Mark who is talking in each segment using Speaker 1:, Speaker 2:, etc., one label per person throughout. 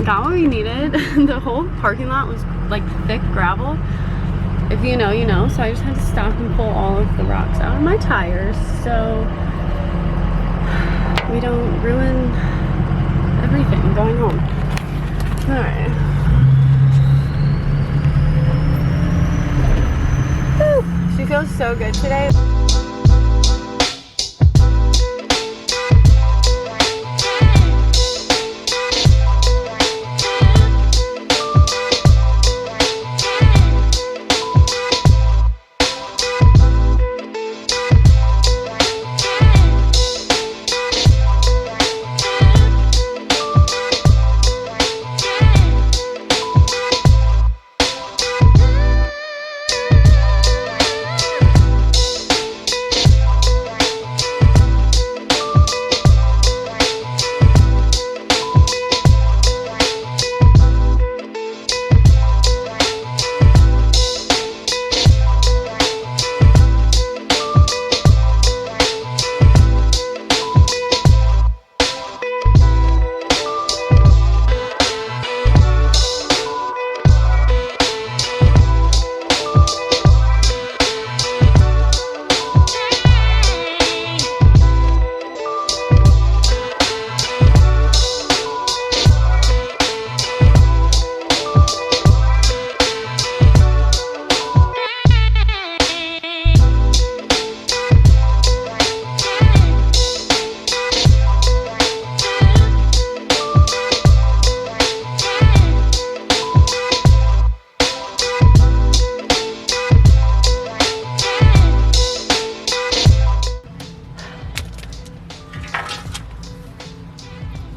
Speaker 1: got what we needed. The whole parking lot was like thick gravel. If you know, you know. So I just had to stop and pull all of the rocks out of my tires so we don't ruin everything going home. Alright. She feels so good today.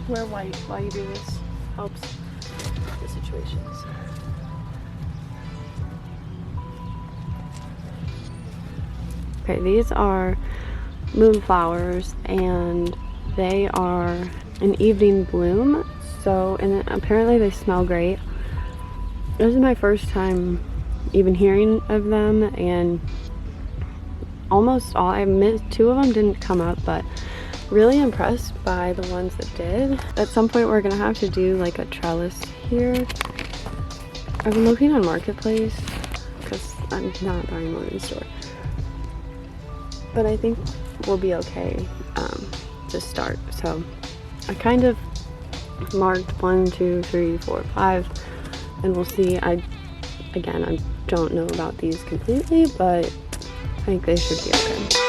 Speaker 1: Wear white while you do this. Helps the situations. Okay, these are moonflowers and they are an evening bloom. So, and apparently they smell great. This is my first time even hearing of them, and almost all, I missed, 2 of them didn't come up, but really impressed by the ones that did. At some point we're gonna have to do like a trellis here. I've been looking on Marketplace because I'm not buying one in store, but I think we'll be okay to start. So I kind of marked 1, 2, 3, 4, 5, and we'll see. I don't know about these completely, but I think they should be okay.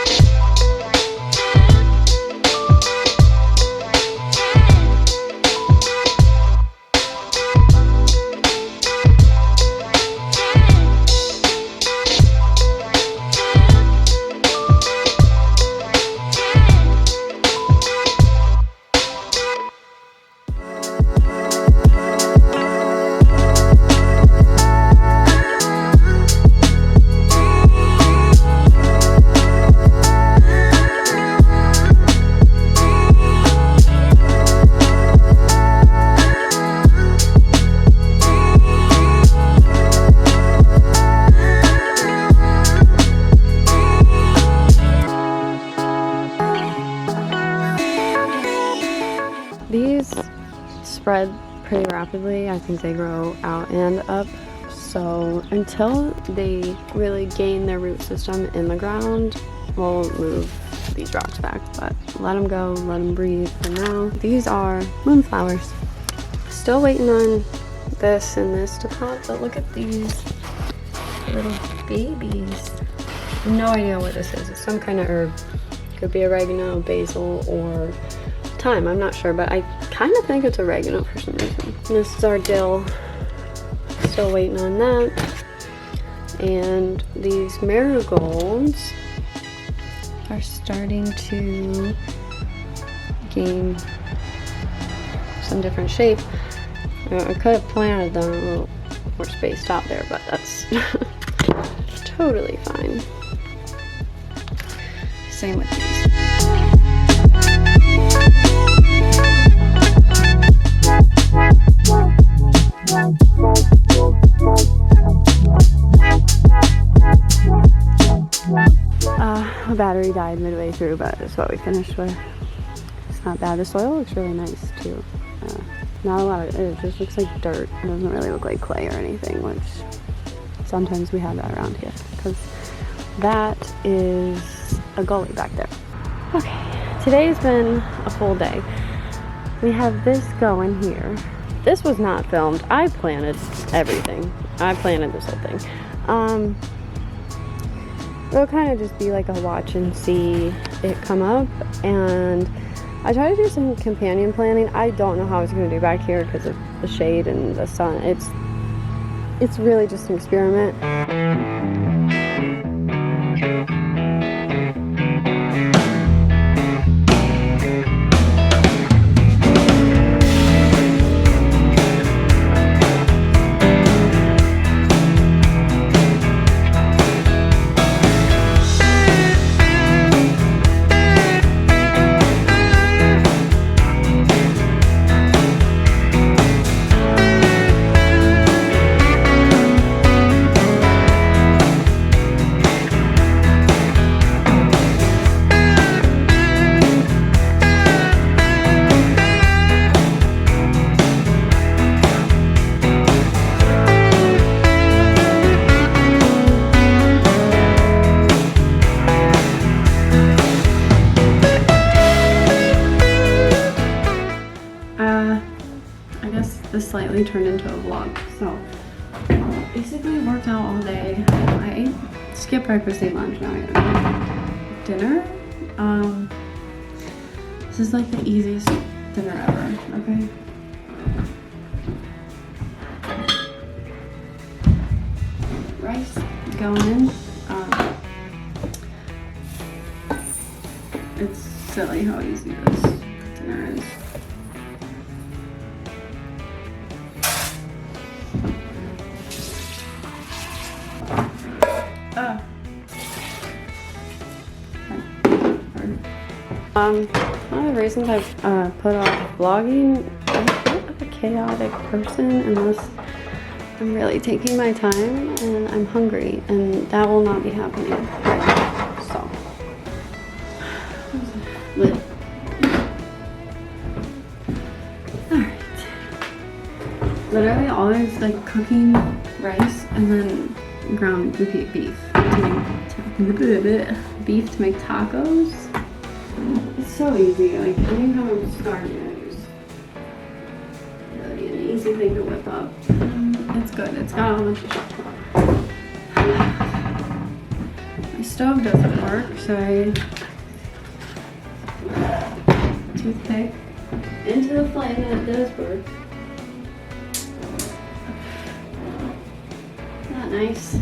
Speaker 1: These spread pretty rapidly. I think they grow out and up. So until they really gain their root system in the ground, we'll move these rocks back. But let them go, let them breathe for now. These are moonflowers. Still waiting on this and this to pop, but look at these little babies. No idea what this is. It's some kind of herb. Could be oregano, basil, or thyme. I'm not sure, but I kind of think it's oregano for some reason. This is our dill. Still waiting on that. And these marigolds are starting to gain some different shape. I could have planted them a little more spaced out there, but that's totally fine. Same with these. My battery died midway through, but it's what we finished with. It's not bad. The soil looks really nice too. not a lot of, it just looks like dirt. It doesn't really look like clay or anything, which sometimes we have that around here, because that is a gully back there. Okay, today's been a full day. We have this going here. This was not filmed. I planted everything. I planted this whole thing. It'll kind of just be like a watch and see it come up, and I try to do some companion planting. I don't know how it's going to do back here because of the shade and the sun. It's really just an experiment. This slightly turned into a vlog. So basically worked out all day. I skipped breakfast, ate lunch, now I gotta do dinner. This is like the easiest dinner ever, okay? Rice going in. It's silly how easy this dinner is. One of the reasons I've put off vlogging, I'm not like a chaotic person unless I'm really taking my time and I'm hungry, and that will not be happening right now. So, lid. Alright. Literally always like cooking rice and then ground repeat beef to make tacos. It's so easy. Like anytime I'm starting, it's really an easy thing to whip up. It's good. It's got all the my stove doesn't work, so I toothpick into the flame and it does work. Not nice.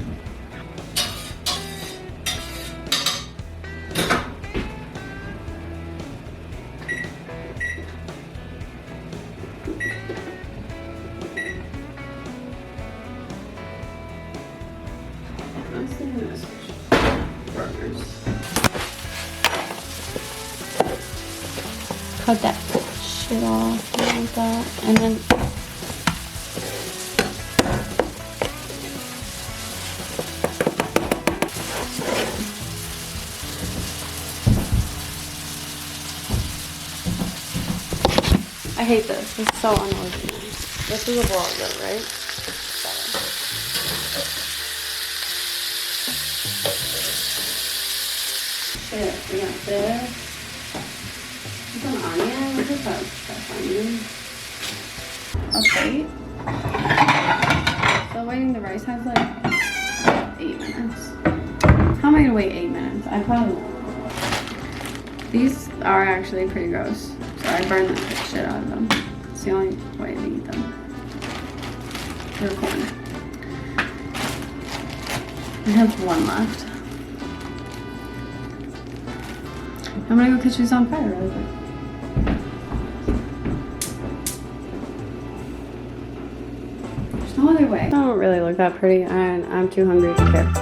Speaker 1: Cut that shit off like that, and then I hate this. It's so unorganized. This is a vlog though, right? Shit, we got this. It's an onion. What is that stuff onion? A plate. Still waiting. The rice has like 8 minutes. How am I gonna wait 8 minutes? I probably won't. These are actually pretty gross. So I burned the shit out of them. It's the only way to eat them. They're corn. I have one left. I'm gonna go catch these on fire really quick. There's no other way. They don't really look that pretty, and I'm too hungry to care.